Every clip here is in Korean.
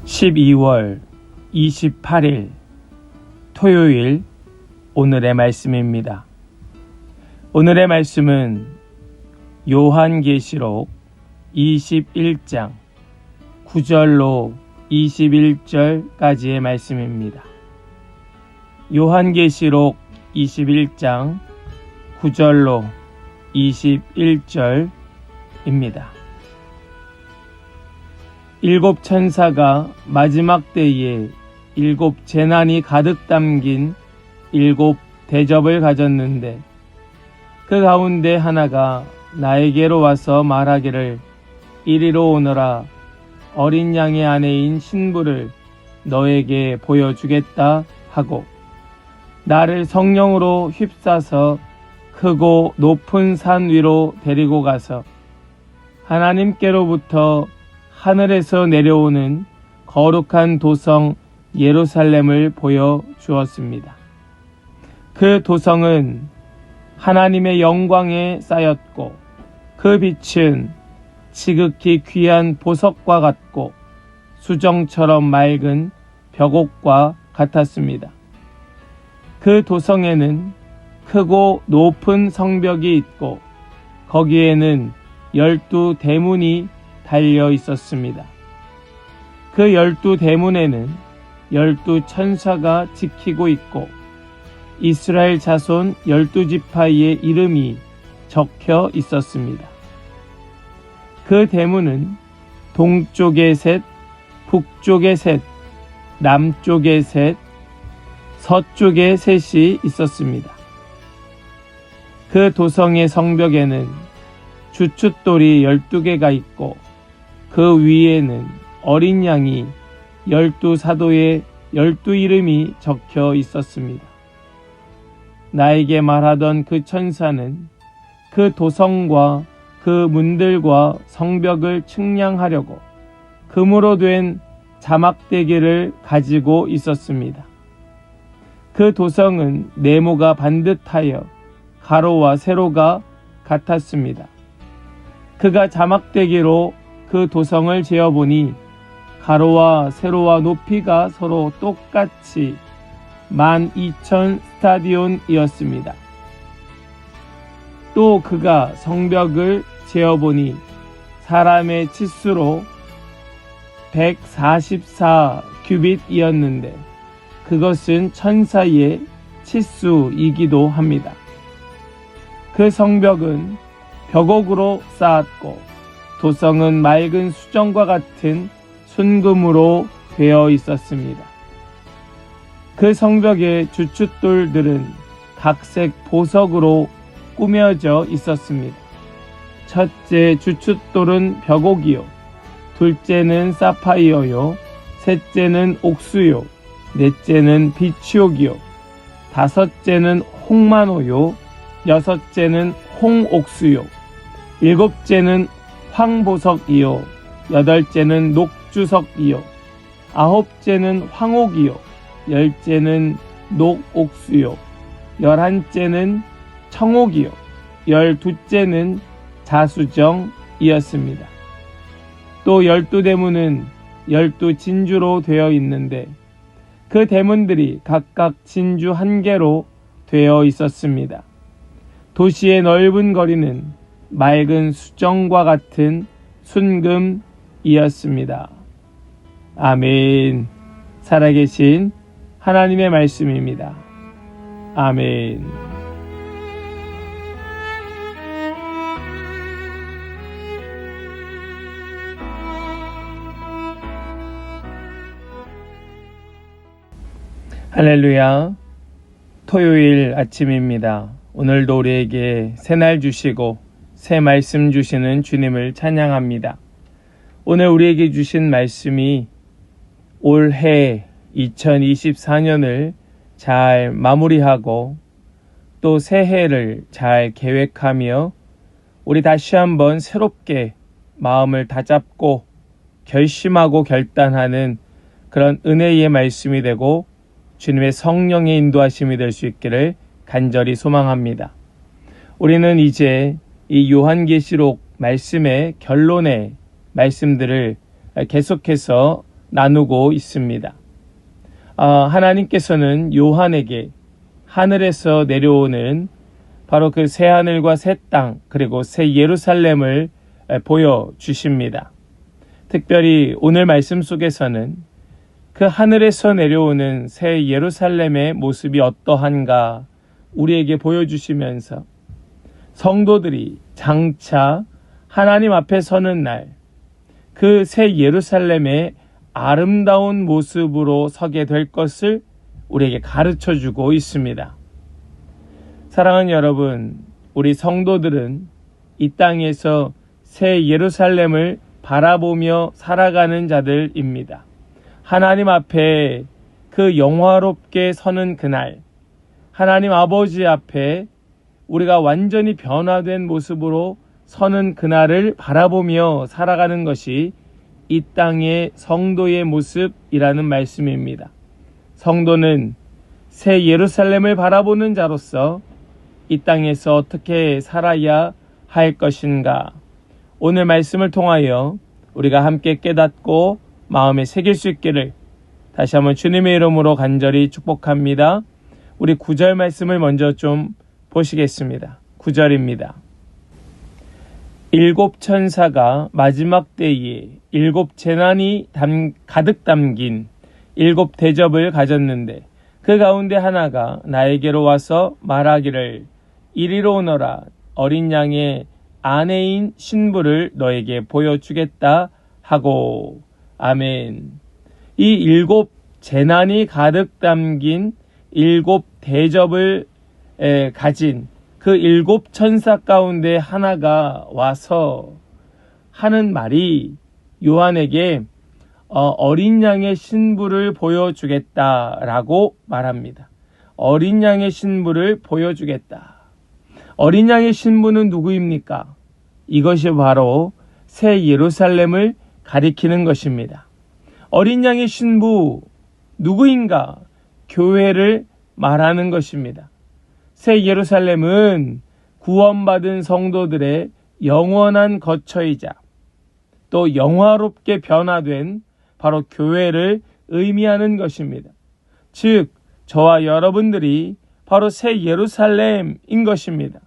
12월 28일 토요일 오늘의 말씀입니다. 오늘의 말씀은 요한계시록 21장 9절로 21절까지의 말씀입니다. 요한계시록 21장 9절로 21절입니다. 일곱 천사가 마지막 때에 일곱 재난이 가득 담긴 일곱 대접을 가졌는데 그 가운데 하나가 나에게로 와서 말하기를 이리로 오너라 어린 양의 아내인 신부를 너에게 보여주겠다 하고 나를 성령으로 휩싸서 크고 높은 산 위로 데리고 가서 하나님께로부터 하늘에서 내려오는 거룩한 도성 예루살렘을 보여주었습니다. 그 도성은 하나님의 영광에 쌓였고 그 빛은 지극히 귀한 보석과 같고 수정처럼 맑은 벽옥과 같았습니다. 그 도성에는 크고 높은 성벽이 있고 거기에는 12 대문이 달려 있었습니다. 그 12 대문에는 12 천사가 지키고 있고 이스라엘 자손 12지파의 이름이 적혀 있었습니다. 그 대문은 동쪽에 셋, 북쪽에 셋, 남쪽에 셋, 서쪽에 셋이 있었습니다. 그 도성의 성벽에는 주춧돌이 12개가 있고 그 위에는 어린 양이 12사도의 12 이름이 적혀 있었습니다. 나에게 말하던 그 천사는 그 도성과 그 문들과 성벽을 측량하려고 금으로 된 자막대기를 가지고 있었습니다. 그 도성은 네모가 반듯하여 가로와 세로가 같았습니다. 그가 자막대기로 그 도성을 재어보니 가로와 세로와 높이가 서로 똑같이 12,000 스타디온이었습니다. 또 그가 성벽을 재어보니 사람의 치수로 144 규빗이었는데 그것은 천사의 치수이기도 합니다. 그 성벽은 벽옥으로 쌓았고 도성은 맑은 수정과 같은 순금으로 되어 있었습니다. 그 성벽의 주춧돌들은 각색 보석으로 꾸며져 있었습니다. 첫째 주춧돌은 벽옥이요, 둘째는 사파이어요, 셋째는 옥수요, 넷째는 비치옥이요, 다섯째는 홍마노요, 여섯째는 홍옥수요, 일곱째는 황보석이요, 여덟째는 녹주석이요, 아홉째는 황옥이요, 열째는 녹옥수요, 열한째는 청옥이요, 열두째는 자수정이었습니다. 또 12 대문은 12 진주로 되어 있는데 그 대문들이 각각 진주 1개로 되어 있었습니다. 도시의 넓은 거리는 맑은 수정과 같은 순금이었습니다. 아멘. 살아계신 하나님의 말씀입니다. 아멘. 할렐루야. 토요일 아침입니다. 오늘도 우리에게 새날 주시고 새 말씀 주시는 주님을 찬양합니다. 오늘 우리에게 주신 말씀이 올해 2024년을 잘 마무리하고 또 새해를 잘 계획하며 우리 다시 한번 새롭게 마음을 다잡고 결심하고 결단하는 그런 은혜의 말씀이 되고 주님의 성령의 인도하심이 될 수 있기를 간절히 소망합니다. 우리는 이제 이 요한계시록 말씀의 결론의 말씀들을 계속해서 나누고 있습니다. 하나님께서는 요한에게 하늘에서 내려오는 바로 그 새 하늘과 새 땅 그리고 새 예루살렘을 보여주십니다. 특별히 오늘 말씀 속에서는 그 하늘에서 내려오는 새 예루살렘의 모습이 어떠한가 우리에게 보여주시면서 성도들이 장차 하나님 앞에 서는 날 그 새 예루살렘의 아름다운 모습으로 서게 될 것을 우리에게 가르쳐주고 있습니다. 사랑하는 여러분, 우리 성도들은 이 땅에서 새 예루살렘을 바라보며 살아가는 자들입니다. 하나님 앞에 그 영화롭게 서는 그날, 하나님 아버지 앞에 우리가 완전히 변화된 모습으로 서는 그날을 바라보며 살아가는 것이 이 땅의 성도의 모습이라는 말씀입니다. 성도는 새 예루살렘을 바라보는 자로서 이 땅에서 어떻게 살아야 할 것인가? 오늘 말씀을 통하여 우리가 함께 깨닫고 마음에 새길 수 있기를 다시 한번 주님의 이름으로 간절히 축복합니다. 우리 9절 말씀을 먼저 좀 보시겠습니다. 9절입니다. 7 천사가 마지막 때에 7 재난이 가득 담긴 7 대접을 가졌는데 그 가운데 하나가 나에게로 와서 말하기를 이리로 오너라 어린 양의 아내인 신부를 너에게 보여주겠다 하고 아멘. 이 7 재난이 가득 담긴 7 대접을 가진 그 7 천사 가운데 하나가 와서 하는 말이 요한에게 어린 양의 신부를 보여주겠다라고 말합니다. 어린 양의 신부를 보여주겠다. 어린 양의 신부는 누구입니까? 이것이 바로 새 예루살렘을 가리키는 것입니다. 어린 양의 신부 누구인가? 교회를 말하는 것입니다. 새 예루살렘은 구원받은 성도들의 영원한 거처이자 또 영화롭게 변화된 바로 교회를 의미하는 것입니다. 즉 저와 여러분들이 바로 새 예루살렘인 것입니다.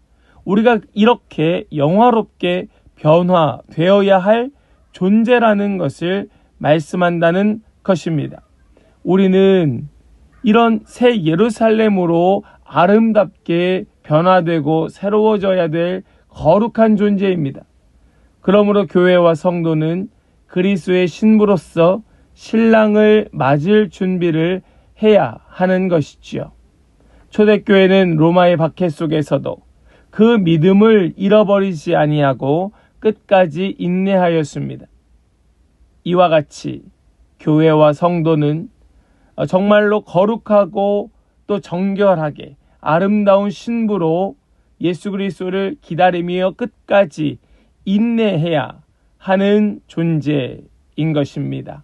우리가 이렇게 영화롭게 변화되어야 할 존재라는 것을 말씀한다는 것입니다. 우리는 이런 새 예루살렘으로 아름답게 변화되고 새로워져야 될 거룩한 존재입니다. 그러므로 교회와 성도는 그리스도의 신부로서 신랑을 맞을 준비를 해야 하는 것이지요. 초대교회는 로마의 박해 속에서도 그 믿음을 잃어버리지 아니하고 끝까지 인내하였습니다. 이와 같이 교회와 성도는 정말로 거룩하고 또 정결하게 아름다운 신부로 예수 그리스도를 기다리며 끝까지 인내해야 하는 존재인 것입니다.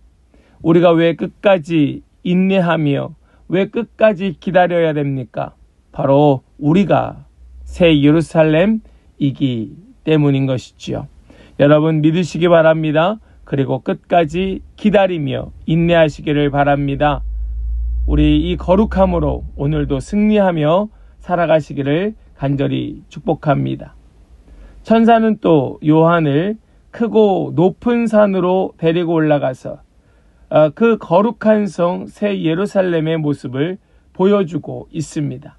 우리가 왜 끝까지 인내하며 왜 끝까지 기다려야 됩니까? 바로 우리가 새 예루살렘이기 때문인 것이지요. 여러분 믿으시기 바랍니다. 그리고 끝까지 기다리며 인내하시기를 바랍니다. 우리 이 거룩함으로 오늘도 승리하며 살아가시기를 간절히 축복합니다. 천사는 또 요한을 크고 높은 산으로 데리고 올라가서 그 거룩한 성 새 예루살렘의 모습을 보여주고 있습니다.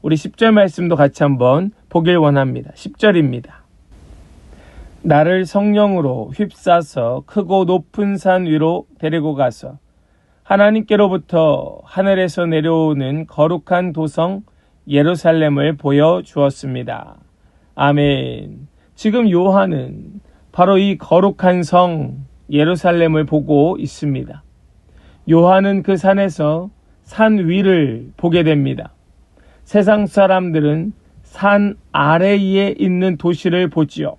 우리 10절 말씀도 같이 한번 보길 원합니다. 10절입니다. 나를 성령으로 휩싸서 크고 높은 산 위로 데리고 가서 하나님께로부터 하늘에서 내려오는 거룩한 도성 예루살렘을 보여주었습니다. 아멘. 지금 요한은 바로 이 거룩한 성 예루살렘을 보고 있습니다. 요한은 그 산에서 산 위를 보게 됩니다. 세상 사람들은 산 아래에 있는 도시를 보지요.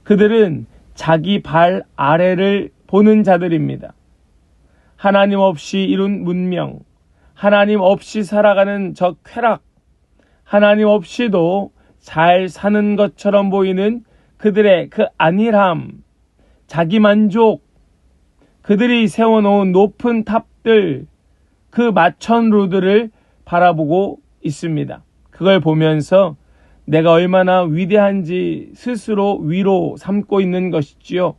그들은 자기 발 아래를 보는 자들입니다. 하나님 없이 이룬 문명, 하나님 없이 살아가는 저 쾌락, 하나님 없이도 잘 사는 것처럼 보이는 그들의 그 안일함, 자기 만족, 그들이 세워놓은 높은 탑들, 그 마천루들을 바라보고 있습니다. 그걸 보면서 내가 얼마나 위대한지 스스로 위로 삼고 있는 것이지요.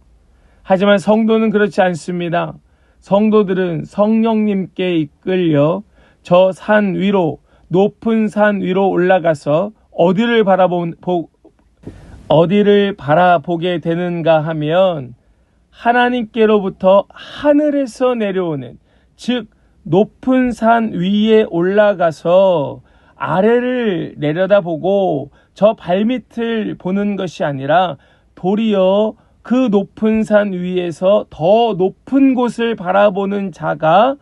하지만 성도는 그렇지 않습니다. 성도들은 성령님께 이끌려 저 산 위로, 높은 산 위로 올라가서 어디를 바라보게 되는가 하면 하나님께로부터 하늘에서 내려오는, 즉 높은 산 위에 올라가서 아래를 내려다보고 저 발밑을 보는 것이 아니라 도리어 그 높은 산 위에서 더 높은 곳을 바라보는 자가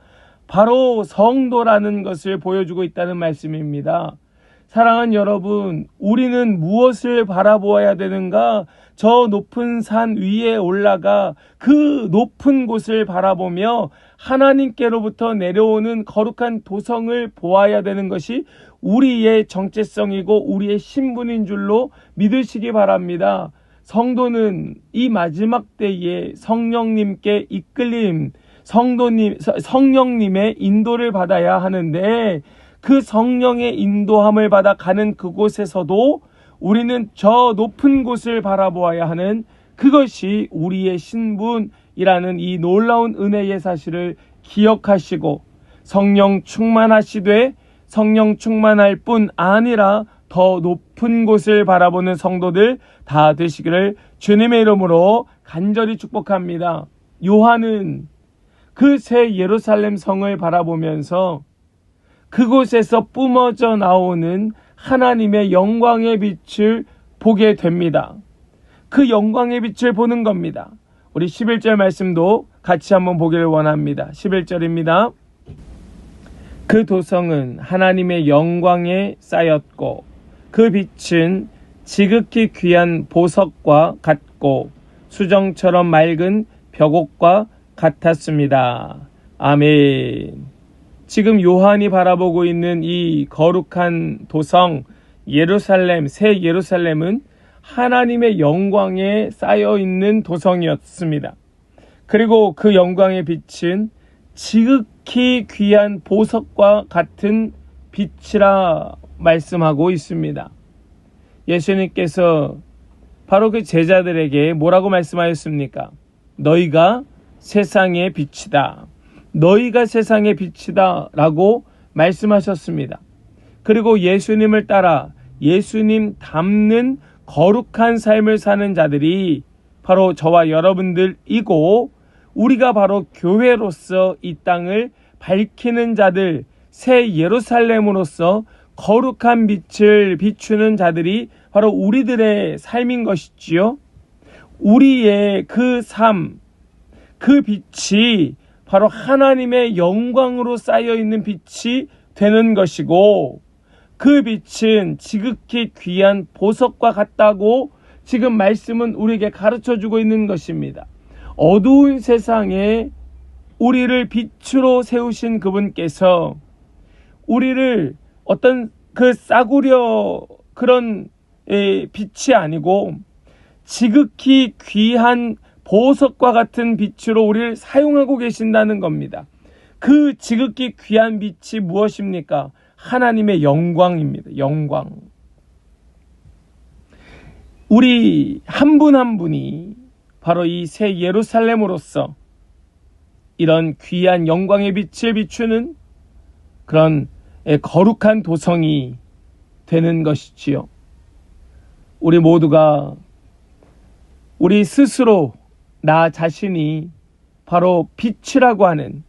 바로 성도라는 것을 보여주고 있다는 말씀입니다. 사랑하는 여러분, 우리는 무엇을 바라보아야 되는가? 저 높은 산 위에 올라가 그 높은 곳을 바라보며 하나님께로부터 내려오는 거룩한 도성을 보아야 되는 것이 우리의 정체성이고 우리의 신분인 줄로 믿으시기 바랍니다. 성도는 이 마지막 때에 성령님께 이끌림, 성령님의 인도를 받아야 하는데, 그 성령의 인도함을 받아 가는 그곳에서도 우리는 저 높은 곳을 바라보아야 하는, 그것이 우리의 신분이라는 이 놀라운 은혜의 사실을 기억하시고 성령 충만하시되 성령 충만할 뿐 아니라 더 높은 곳을 바라보는 성도들 다 되시기를 주님의 이름으로 간절히 축복합니다. 요한은 그 새 예루살렘 성을 바라보면서 그곳에서 뿜어져 나오는 하나님의 영광의 빛을 보게 됩니다. 그 영광의 빛을 보는 겁니다. 우리 11절 말씀도 같이 한번 보기를 원합니다. 11절입니다. 그 도성은 하나님의 영광에 쌓였고 그 빛은 지극히 귀한 보석과 같고 수정처럼 맑은 벽옥과 같았습니다. 아멘. 지금 요한이 바라보고 있는 이 거룩한 도성 예루살렘, 새 예루살렘은 하나님의 영광에 쌓여있는 도성이었습니다. 그리고 그 영광의 빛은 지극히 귀한 보석과 같은 빛이라 말씀하고 있습니다. 예수님께서 바로 그 제자들에게 뭐라고 말씀하셨습니까? 너희가 세상의 빛이다. 너희가 세상의 빛이다 라고 말씀하셨습니다. 그리고 예수님을 따라 예수님 닮는 거룩한 삶을 사는 자들이 바로 저와 여러분들이고, 우리가 바로 교회로서 이 땅을 밝히는 자들, 새 예루살렘으로서 거룩한 빛을 비추는 자들이 바로 우리들의 삶인 것이지요. 우리의 그 삶, 그 빛이 바로 하나님의 영광으로 쌓여있는 빛이 되는 것이고, 그 빛은 지극히 귀한 보석과 같다고 지금 말씀은 우리에게 가르쳐주고 있는 것입니다. 어두운 세상에 우리를 빛으로 세우신 그분께서 우리를 어떤 그 싸구려 그런 빛이 아니고 지극히 귀한 보석과 같은 빛으로 우리를 사용하고 계신다는 겁니다. 그 지극히 귀한 빛이 무엇입니까? 하나님의 영광입니다. 영광. 우리 한 분 한 분이 바로 이 새 예루살렘으로서 이런 귀한 영광의 빛을 비추는 그런 거룩한 도성이 되는 것이지요. 우리 모두가 우리 스스로 나 자신이 바로 빛이라고 하는,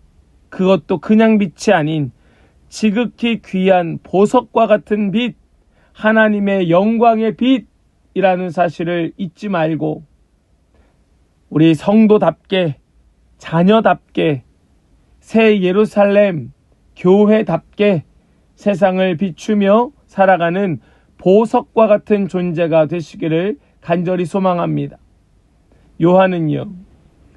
그것도 그냥 빛이 아닌 지극히 귀한 보석과 같은 빛, 하나님의 영광의 빛이라는 사실을 잊지 말고 우리 성도답게, 자녀답게, 새 예루살렘 교회답게 세상을 비추며 살아가는 보석과 같은 존재가 되시기를 간절히 소망합니다. 요한은요,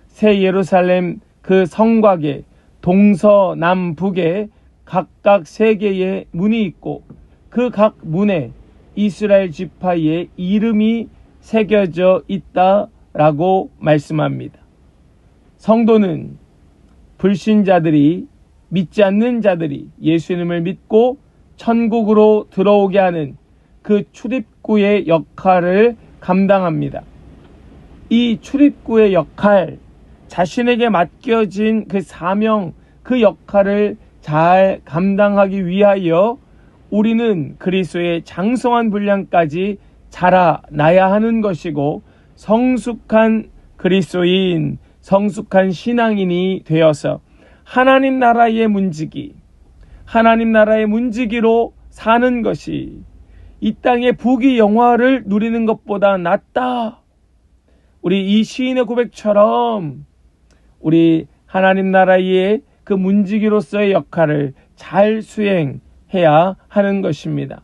새 예루살렘 그 성곽에 동서남북에 각각 3개의 문이 있고 그 각 문에 이스라엘 지파의 이름이 새겨져 있다라고 말씀합니다. 성도는 불신자들이, 믿지 않는 자들이 예수님을 믿고 천국으로 들어오게 하는 그 출입구의 역할을 감당합니다. 이 출입구의 역할, 자신에게 맡겨진 그 사명, 그 역할을 잘 감당하기 위하여 우리는 그리스도의 장성한 분량까지 자라나야 하는 것이고, 성숙한 그리스도인, 성숙한 신앙인이 되어서 하나님 나라의 문지기, 하나님 나라의 문지기로 사는 것이 이 땅의 부귀 영화를 누리는 것보다 낫다. 우리 이 시인의 고백처럼 우리 하나님 나라의 그 문지기로서의 역할을 잘 수행해야 하는 것입니다.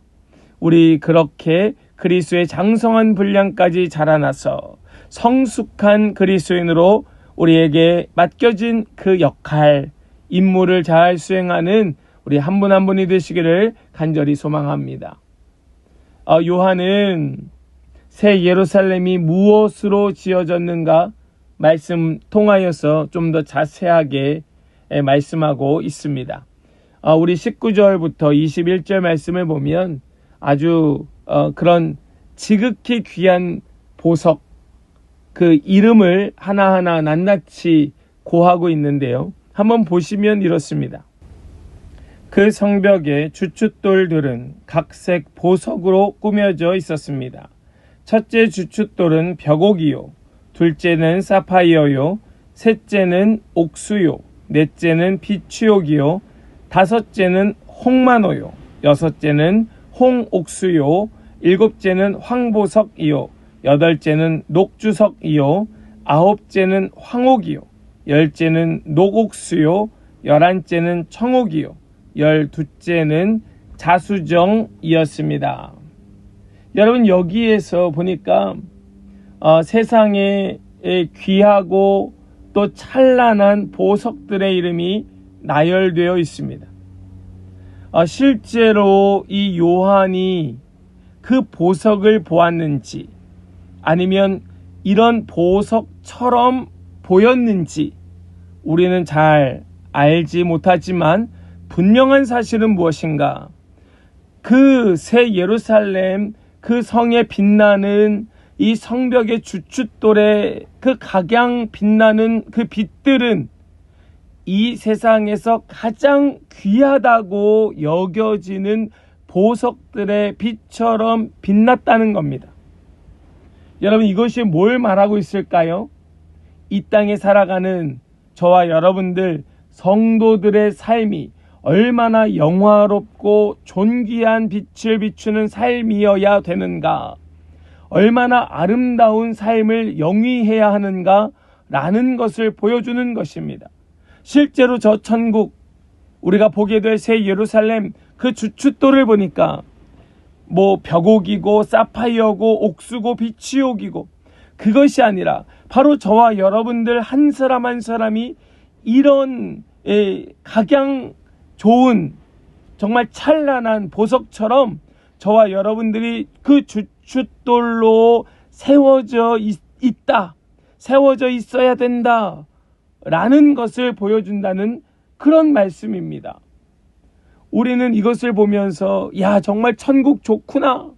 우리 그렇게 그리스도의 장성한 분량까지 자라나서 성숙한 그리스도인으로 우리에게 맡겨진 그 역할, 임무를 잘 수행하는 우리 한 분 한 분이 되시기를 간절히 소망합니다. 요한은 새 예루살렘이 무엇으로 지어졌는가 말씀 통하여서 좀 더 자세하게 말씀하고 있습니다. 우리 19절부터 21절 말씀을 보면 아주 그런 지극히 귀한 보석, 그 이름을 하나하나 낱낱이 고하고 있는데요. 한번 보시면 이렇습니다. 그 성벽의 주춧돌들은 각색 보석으로 꾸며져 있었습니다. 첫째 주춧돌은 벽옥이요, 둘째는 사파이어요, 셋째는 옥수요, 넷째는 비취옥이요, 다섯째는 홍마노요, 여섯째는 홍옥수요, 일곱째는 황보석이요, 여덟째는 녹주석이요, 아홉째는 황옥이요, 열째는 녹옥수요, 열한째는 청옥이요, 열두째는 자수정이었습니다. 여러분, 여기에서 보니까 세상에 귀하고 또 찬란한 보석들의 이름이 나열되어 있습니다. 실제로 이 요한이 그 보석을 보았는지, 아니면 이런 보석처럼 보였는지 우리는 잘 알지 못하지만, 분명한 사실은 무엇인가? 그 새 예루살렘, 그 성에 빛나는 이 성벽의 주춧돌에 그 각양 빛나는 그 빛들은 이 세상에서 가장 귀하다고 여겨지는 보석들의 빛처럼 빛났다는 겁니다. 여러분, 이것이 뭘 말하고 있을까요? 이 땅에 살아가는 저와 여러분들 성도들의 삶이 얼마나 영화롭고 존귀한 빛을 비추는 삶이어야 되는가, 얼마나 아름다운 삶을 영위해야 하는가 라는 것을 보여주는 것입니다. 실제로 저 천국, 우리가 보게 될 새 예루살렘, 그 주춧돌을 보니까 벽옥이고 사파이어고 옥수고 비취옥이고, 그것이 아니라 바로 저와 여러분들 한 사람 한 사람이 이런 각양 좋은 정말 찬란한 보석처럼 저와 여러분들이 그 주춧돌로 세워져 있다, 세워져 있어야 된다 라는 것을 보여준다는 그런 말씀입니다. 우리는 이것을 보면서 정말 천국 좋구나,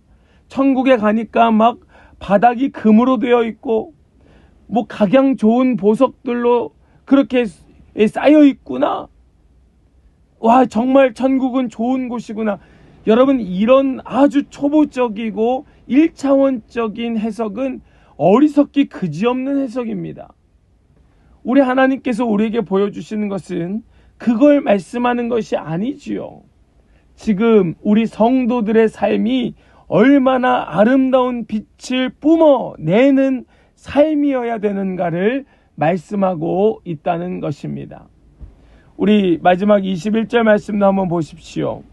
천국에 가니까 막 바닥이 금으로 되어 있고 각양 좋은 보석들로 그렇게 쌓여 있구나, 정말 천국은 좋은 곳이구나. 여러분, 이런 아주 초보적이고 1차원적인 해석은 어리석기 그지없는 해석입니다. 우리 하나님께서 우리에게 보여주시는 것은 그걸 말씀하는 것이 아니지요. 지금 우리 성도들의 삶이 얼마나 아름다운 빛을 뿜어내는 삶이어야 되는가를 말씀하고 있다는 것입니다. 우리 마지막 21절 말씀도 한번 보십시오.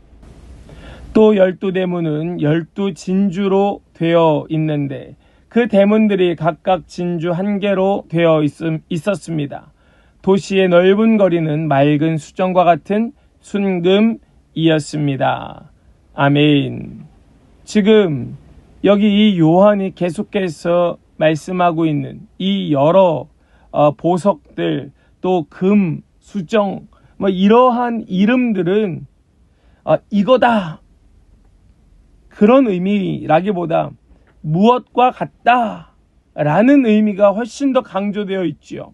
또 12대문은 12진주로 되어 있는데 그 대문들이 각각 진주 한 개로 되어 있었습니다. 도시의 넓은 거리는 맑은 수정과 같은 순금이었습니다. 아멘. 지금 여기 이 요한이 계속해서 말씀하고 있는 이 여러 보석들, 또 금, 수정, 이러한 이름들은 이거다 그런 의미라기보다 무엇과 같다라는 의미가 훨씬 더 강조되어 있지요.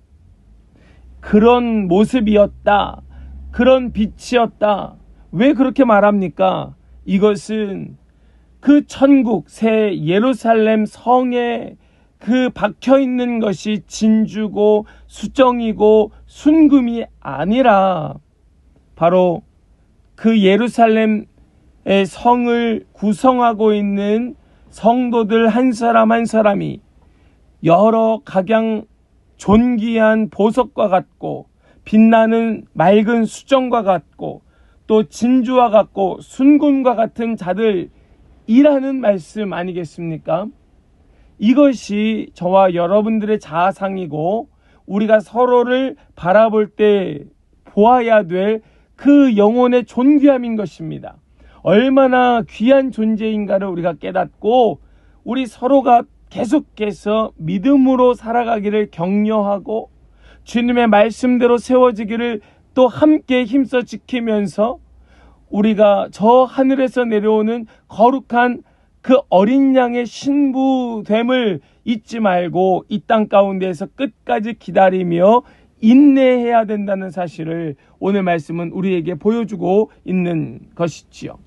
그런 모습이었다, 그런 빛이었다. 왜 그렇게 말합니까? 이것은 그 천국 새 예루살렘 성에 그 박혀 있는 것이 진주고 수정이고 순금이 아니라 바로 그 예루살렘의 성을 구성하고 있는 성도들 한 사람 한 사람이 여러 각양 존귀한 보석과 같고 빛나는 맑은 수정과 같고 또 진주와 같고 순금과 같은 자들이라는 말씀 아니겠습니까? 이것이 저와 여러분들의 자아상이고 우리가 서로를 바라볼 때 보아야 될 그 영혼의 존귀함인 것입니다. 얼마나 귀한 존재인가를 우리가 깨닫고 우리 서로가 계속해서 믿음으로 살아가기를 격려하고 주님의 말씀대로 세워지기를 또 함께 힘써 지키면서 우리가 저 하늘에서 내려오는 거룩한 그 어린 양의 신부됨을 잊지 말고 이 땅 가운데에서 끝까지 기다리며 인내해야 된다는 사실을 오늘 말씀은 우리에게 보여주고 있는 것이지요.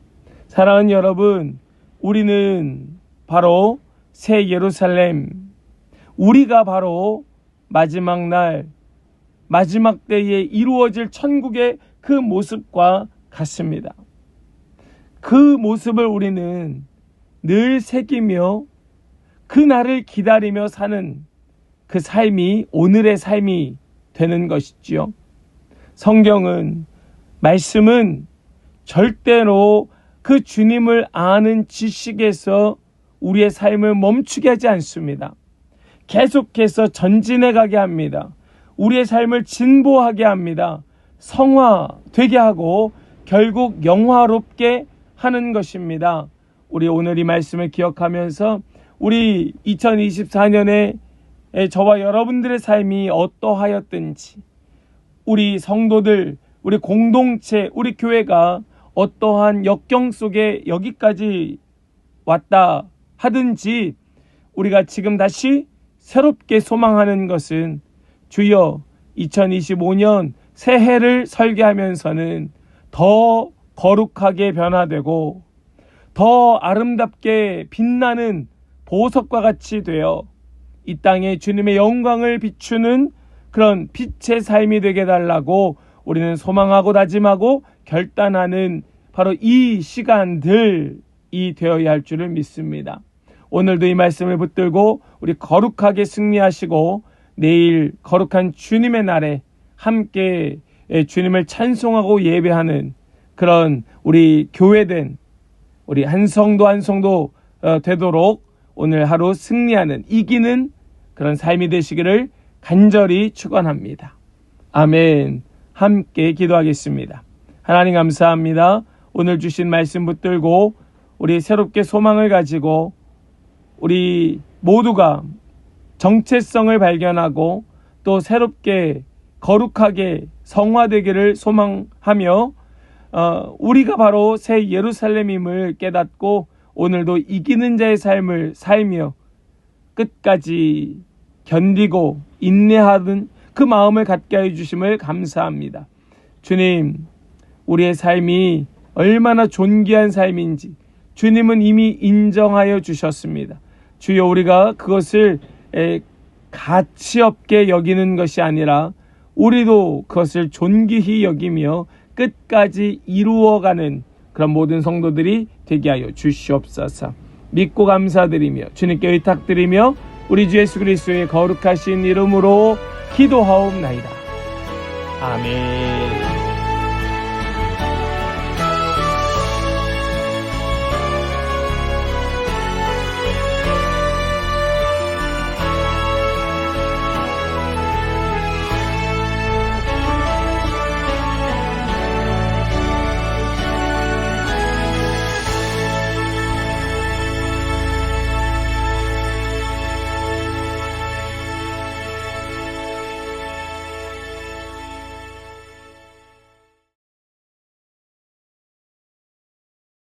사랑하는 여러분, 우리는 바로 새 예루살렘, 우리가 바로 마지막 날, 마지막 때에 이루어질 천국의 그 모습과 같습니다. 그 모습을 우리는 늘 새기며 그 날을 기다리며 사는 그 삶이 오늘의 삶이 되는 것이지요. 성경은, 말씀은 절대로 그 주님을 아는 지식에서 우리의 삶을 멈추게 하지 않습니다. 계속해서 전진해 가게 합니다. 우리의 삶을 진보하게 합니다. 성화되게 하고 결국 영화롭게 하는 것입니다. 우리 오늘 이 말씀을 기억하면서 우리 2024년에 저와 여러분들의 삶이 어떠하였든지 우리 성도들, 우리 공동체, 우리 교회가 어떠한 역경 속에 여기까지 왔다 하든지 우리가 지금 다시 새롭게 소망하는 것은 주여 2025년 새해를 설계하면서는 더 거룩하게 변화되고 더 아름답게 빛나는 보석과 같이 되어 이 땅에 주님의 영광을 비추는 그런 빛의 삶이 되게 해달라고 우리는 소망하고 다짐하고 결단하는 바로 이 시간들이 되어야 할 줄을 믿습니다. 오늘도 이 말씀을 붙들고 우리 거룩하게 승리하시고 내일 거룩한 주님의 날에 함께 주님을 찬송하고 예배하는 그런 우리 교회된 우리 한 성도 한 성도 되도록 오늘 하루 승리하는 이기는 그런 삶이 되시기를 간절히 축원합니다. 아멘. 함께 기도하겠습니다. 하나님 감사합니다. 오늘 주신 말씀 붙들고 우리 새롭게 소망을 가지고 우리 모두가 정체성을 발견하고 또 새롭게 거룩하게 성화되기를 소망하며 우리가 바로 새 예루살렘임을 깨닫고 오늘도 이기는 자의 삶을 살며 끝까지 견디고 인내하는 그 마음을 갖게 해주심을 감사합니다. 주님, 우리의 삶이 얼마나 존귀한 삶인지 주님은 이미 인정하여 주셨습니다. 주여, 우리가 그것을 가치 없게 여기는 것이 아니라 우리도 그것을 존귀히 여기며 끝까지 이루어가는 그런 모든 성도들이 되게 하여 주시옵소서. 믿고 감사드리며 주님께 의탁드리며 우리 주 예수 그리스도의 거룩하신 이름으로 기도하옵나이다. 아멘.